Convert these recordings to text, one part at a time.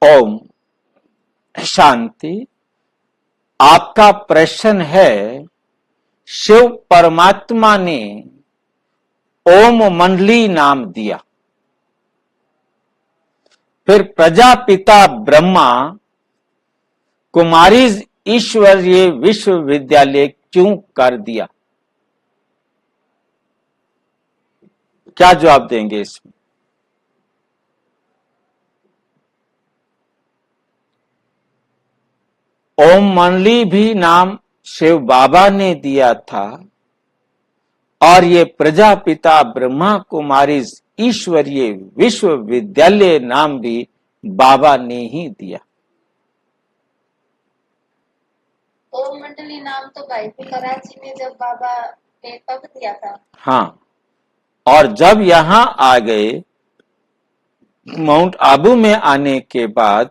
ओम शांति। आपका प्रश्न है, शिव परमात्मा ने ओम मंडली नाम दिया, फिर प्रजापिता ब्रह्मा कुमारी ईश्वरीय विश्वविद्यालय क्यों कर दिया? क्या जवाब देंगे इसमें? ओम मंडली भी नाम शिव बाबा ने दिया था और ये प्रजापिता ब्रह्मा कुमारी ईश्वरीय विश्वविद्यालय नाम भी बाबा ने ही दिया। ओम मंडली नाम तो भाई कराची में जब बाबा ने तब दिया था। हाँ, और जब यहां आ गए माउंट आबू में आने के बाद,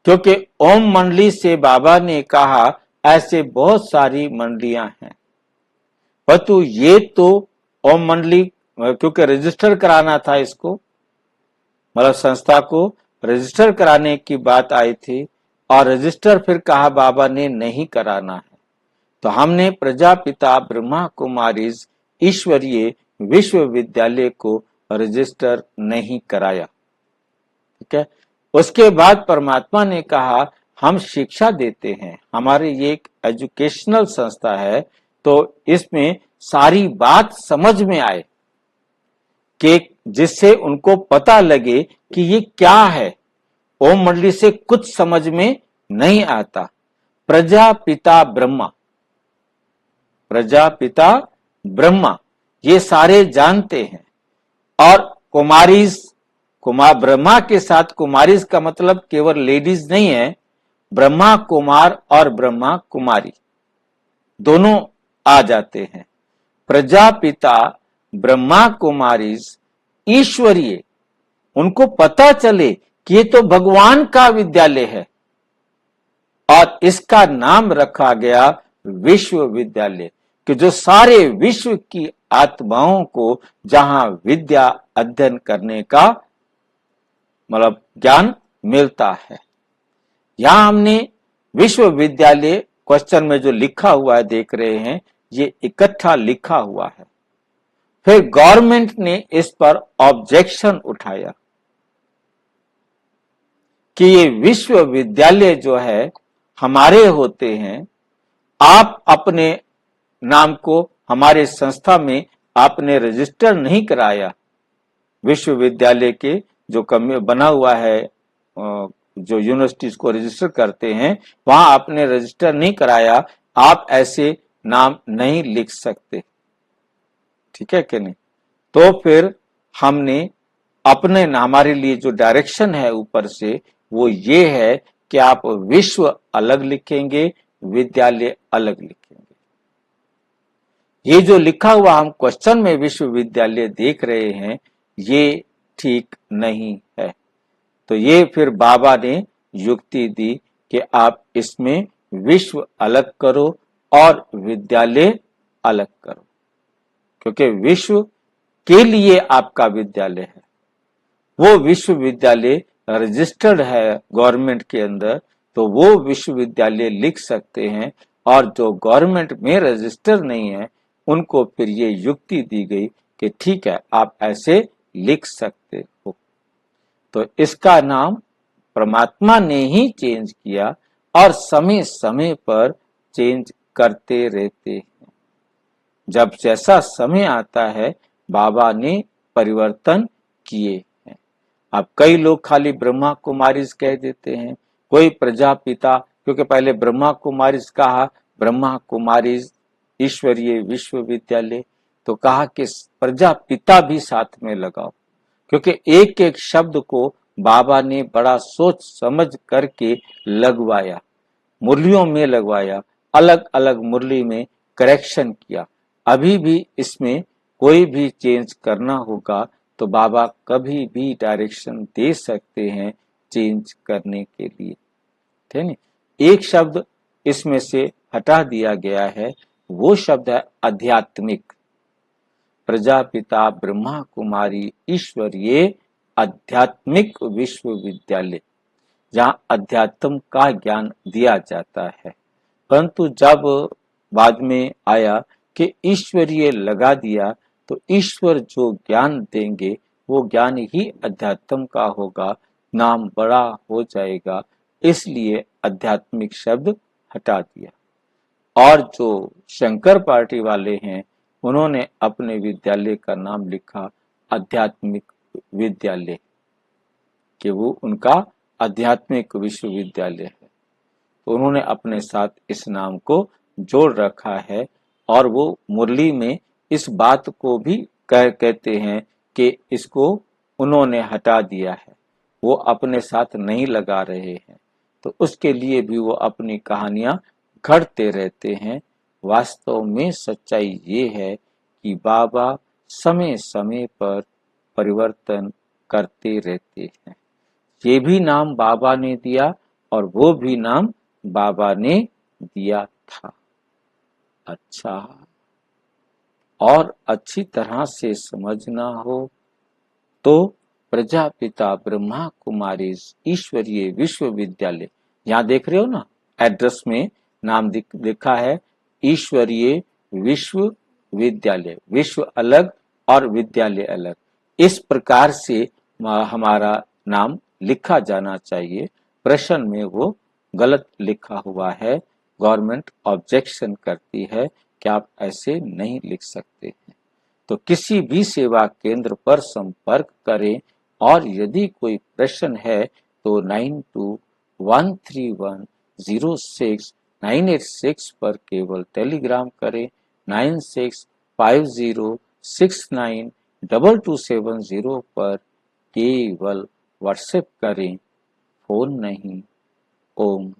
क्योंकि ओम मंडली से बाबा ने कहा ऐसे बहुत सारी मंडलियां हैं, परंतु ये तो ओम मंडली क्योंकि रजिस्टर कराना था, इसको मतलब संस्था को रजिस्टर कराने की बात आई थी और रजिस्टर फिर कहा बाबा ने नहीं कराना है, तो हमने प्रजापिता ब्रह्मा कुमारी ईश्वरीय विश्वविद्यालय को रजिस्टर नहीं कराया। ठीक है। उसके बाद परमात्मा ने कहा हम शिक्षा देते हैं, हमारे ये एक एजुकेशनल संस्था है, तो इसमें सारी बात समझ में आए कि जिससे उनको पता लगे कि ये क्या है। ओम मंडली से कुछ समझ में नहीं आता। प्रजापिता ब्रह्मा ये सारे जानते हैं, और कुमार ब्रह्मा के साथ कुमारीज का मतलब केवल लेडीज नहीं है, ब्रह्मा कुमार और ब्रह्मा कुमारी दोनों आ जाते हैं। प्रजापिता ब्रह्मा कुमारी ईश्वरीय, उनको पता चले कि ये तो भगवान का विद्यालय है और इसका नाम रखा गया विश्वविद्यालय, कि जो सारे विश्व की आत्माओं को जहां विद्या अध्ययन करने का मतलब ज्ञान मिलता है। यहां हमने विश्वविद्यालय क्वेश्चन में जो लिखा हुआ है देख रहे हैं, ये इकट्ठा लिखा हुआ है। फिर गवर्नमेंट ने इस पर ऑब्जेक्शन उठाया कि ये विश्वविद्यालय जो है हमारे होते हैं, आप अपने नाम को हमारे संस्था में आपने रजिस्टर नहीं कराया। विश्वविद्यालय के जो बना हुआ है, जो यूनिवर्सिटीज को रजिस्टर करते हैं, वहां आपने रजिस्टर नहीं कराया, आप ऐसे नाम नहीं लिख सकते। ठीक है कि नहीं? तो फिर हमने अपने हमारे लिए जो डायरेक्शन है ऊपर से, वो ये है कि आप विश्व अलग लिखेंगे, विद्यालय अलग लिखेंगे। ये जो लिखा हुआ हम क्वेश्चन में विश्वविद्यालय देख रहे हैं, ये ठीक नहीं है। तो ये फिर बाबा ने युक्ति दी कि आप इसमें विश्व अलग करो और विद्यालय अलग करो, क्योंकि विश्व के लिए आपका विद्यालय है, वो विश्वविद्यालय रजिस्टर्ड है गवर्नमेंट के अंदर, तो वो विश्वविद्यालय लिख सकते हैं, और जो गवर्नमेंट में रजिस्टर नहीं है उनको फिर ये युक्ति दी गई कि ठीक है आप ऐसे लिख सकते हो। तो इसका नाम परमात्मा ने ही चेंज किया और समय समय पर चेंज करते रहते हैं। जब जैसा समय आता है बाबा ने परिवर्तन किए हैं। अब कई लोग खाली ब्रह्मा कुमारीज कह देते हैं, कोई प्रजापिता, क्योंकि पहले ब्रह्मा कुमारीज कहा, ब्रह्मा कुमारीज ईश्वरीय विश्वविद्यालय, तो कहा कि प्रजापिता भी साथ में लगाओ, क्योंकि एक एक शब्द को बाबा ने बड़ा सोच समझ करके लगवाया, मुरलियों में लगवाया, अलग अलग मुरली में करेक्शन किया। अभी भी इसमें कोई भी चेंज करना होगा तो बाबा कभी भी डायरेक्शन दे सकते हैं चेंज करने के लिए। ठीक है। एक शब्द इसमें से हटा दिया गया है, वो शब्द है आध्यात्मिक। प्रजापिता ब्रह्मा कुमारी ईश्वरीय आध्यात्मिक विश्वविद्यालय, जहां अध्यात्म का ज्ञान दिया जाता है। परंतु जब बाद में आया कि ईश्वरीय लगा दिया, तो ईश्वर जो ज्ञान देंगे वो ज्ञान ही अध्यात्म का होगा, नाम बड़ा हो जाएगा, इसलिए आध्यात्मिक शब्द हटा दिया। और जो शंकर पार्टी वाले हैं, उन्होंने अपने विद्यालय का नाम लिखा आध्यात्मिक विद्यालय, कि वो उनका आध्यात्मिक विश्वविद्यालय है। तो उन्होंने अपने साथ इस नाम को जोड़ रखा है, और वो मुरली में इस बात को भी कहते हैं कि इसको उन्होंने हटा दिया है, वो अपने साथ नहीं लगा रहे हैं। तो उसके लिए भी वो अपनी कहानियां घड़ते रहते हैं। वास्तव में सच्चाई ये है कि बाबा समय समय पर परिवर्तन करते रहते हैं। ये भी नाम बाबा ने दिया और वो भी नाम बाबा ने दिया था। अच्छा, और अच्छी तरह से समझना हो तो प्रजापिता ब्रह्मा कुमारी ईश्वरीय विश्वविद्यालय, यहाँ देख रहे हो ना, एड्रेस में नाम लिखा है ईश्वरीय विश्वविद्यालय, विश्व अलग और विद्यालय अलग। इस प्रकार से हमारा नाम लिखा जाना चाहिए। प्रश्न में वो गलत लिखा हुआ है, गवर्नमेंट ऑब्जेक्शन करती है कि आप ऐसे नहीं लिख सकते हैं। तो किसी भी सेवा केंद्र पर संपर्क करें, और यदि कोई प्रश्न है तो 9213106986 पर केवल टेलीग्राम करें। 9650692270 पर केवल व्हाट्सएप करें, फोन नहीं। ओम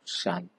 शांति।